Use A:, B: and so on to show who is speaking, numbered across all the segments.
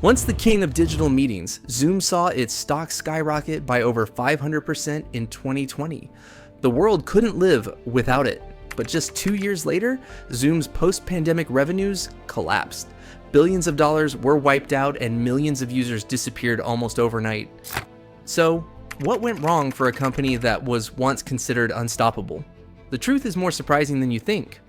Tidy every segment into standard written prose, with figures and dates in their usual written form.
A: Once the king of digital meetings, Zoom saw its stock skyrocket by over 500% in 2020. The world couldn't live without it. But just 2 years later, Zoom's post-pandemic revenues collapsed. Billions of dollars were wiped out and millions of users disappeared almost overnight. So, what went wrong for a company that was once considered unstoppable? The truth is more surprising than you think.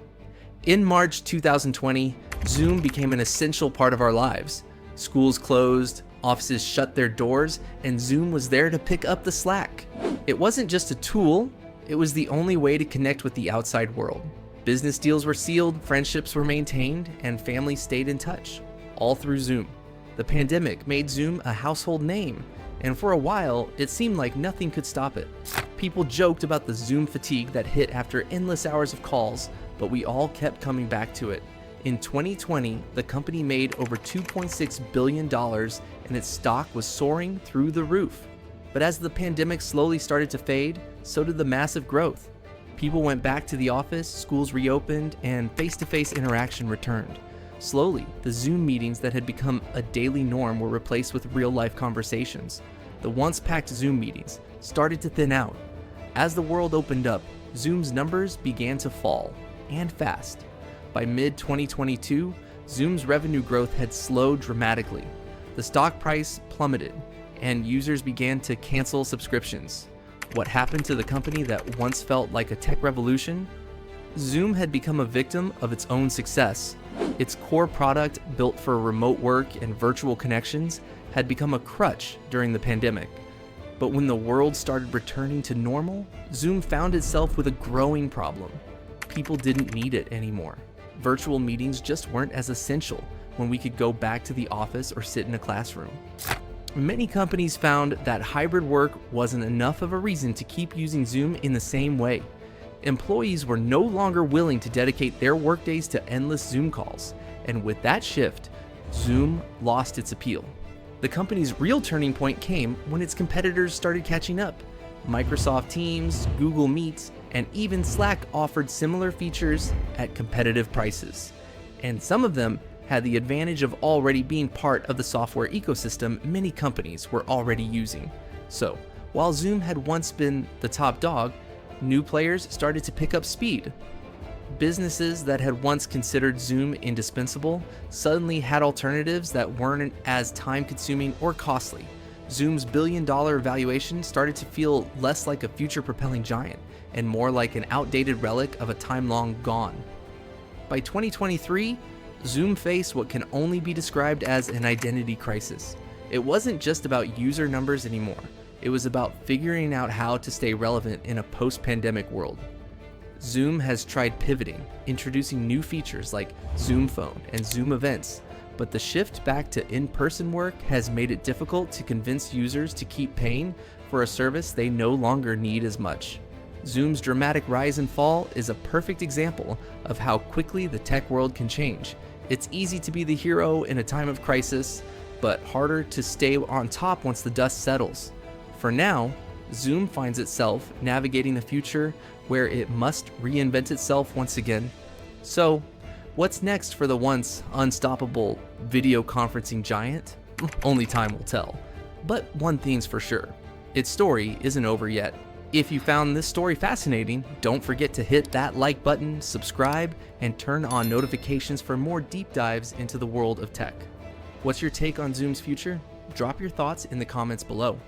A: In March 2020, Zoom became an essential part of our lives. Schools closed, offices shut their doors, and Zoom was there to pick up the slack. It wasn't just a tool, it was the only way to connect with the outside world. Business deals were sealed, friendships were maintained, and families stayed in touch, all through Zoom. The pandemic made Zoom a household name, and for a while, it seemed like nothing could stop it. People joked about the Zoom fatigue that hit after endless hours of calls, but we all kept coming back to it. In 2020, the company made over $2.6 billion and its stock was soaring through the roof. But as the pandemic slowly started to fade, so did the massive growth. People went back to the office, schools reopened, and face-to-face interaction returned. Slowly, the Zoom meetings that had become a daily norm were replaced with real-life conversations. The once packed Zoom meetings started to thin out. As the world opened up, Zoom's numbers began to fall, and fast. By mid-2022, Zoom's revenue growth had slowed dramatically. The stock price plummeted, and users began to cancel subscriptions. What happened to the company that once felt like a tech revolution? Zoom had become a victim of its own success. Its core product, built for remote work and virtual connections, had become a crutch during the pandemic. But when the world started returning to normal, Zoom found itself with a growing problem. People didn't need it anymore. Virtual meetings just weren't as essential when we could go back to the office or sit in a classroom. Many companies found that hybrid work wasn't enough of a reason to keep using Zoom in the same way. Employees were no longer willing to dedicate their workdays to endless Zoom calls, and with that shift, Zoom lost its appeal. The company's real turning point came when its competitors started catching up. Microsoft Teams, Google Meet, and even Slack offered similar features at competitive prices. And some of them had the advantage of already being part of the software ecosystem many companies were already using. So, while Zoom had once been the top dog, new players started to pick up speed. Businesses that had once considered Zoom indispensable suddenly had alternatives that weren't as time-consuming or costly. Zoom's billion-dollar valuation started to feel less like a future-propelling giant and more like an outdated relic of a time long gone. By 2023, Zoom faced what can only be described as an identity crisis. It wasn't just about user numbers anymore. It was about figuring out how to stay relevant in a post-pandemic world. Zoom has tried pivoting, introducing new features like Zoom Phone and Zoom Events, but the shift back to in-person work has made it difficult to convince users to keep paying for a service they no longer need as much. Zoom's dramatic rise and fall is a perfect example of how quickly the tech world can change. It's easy to be the hero in a time of crisis, but harder to stay on top once the dust settles. For now, Zoom finds itself navigating a future where it must reinvent itself once again. So, what's next for the once unstoppable video conferencing giant? Only time will tell. But one thing's for sure, its story isn't over yet. If you found this story fascinating, don't forget to hit that like button, subscribe, and turn on notifications for more deep dives into the world of tech. What's your take on Zoom's future? Drop your thoughts in the comments below.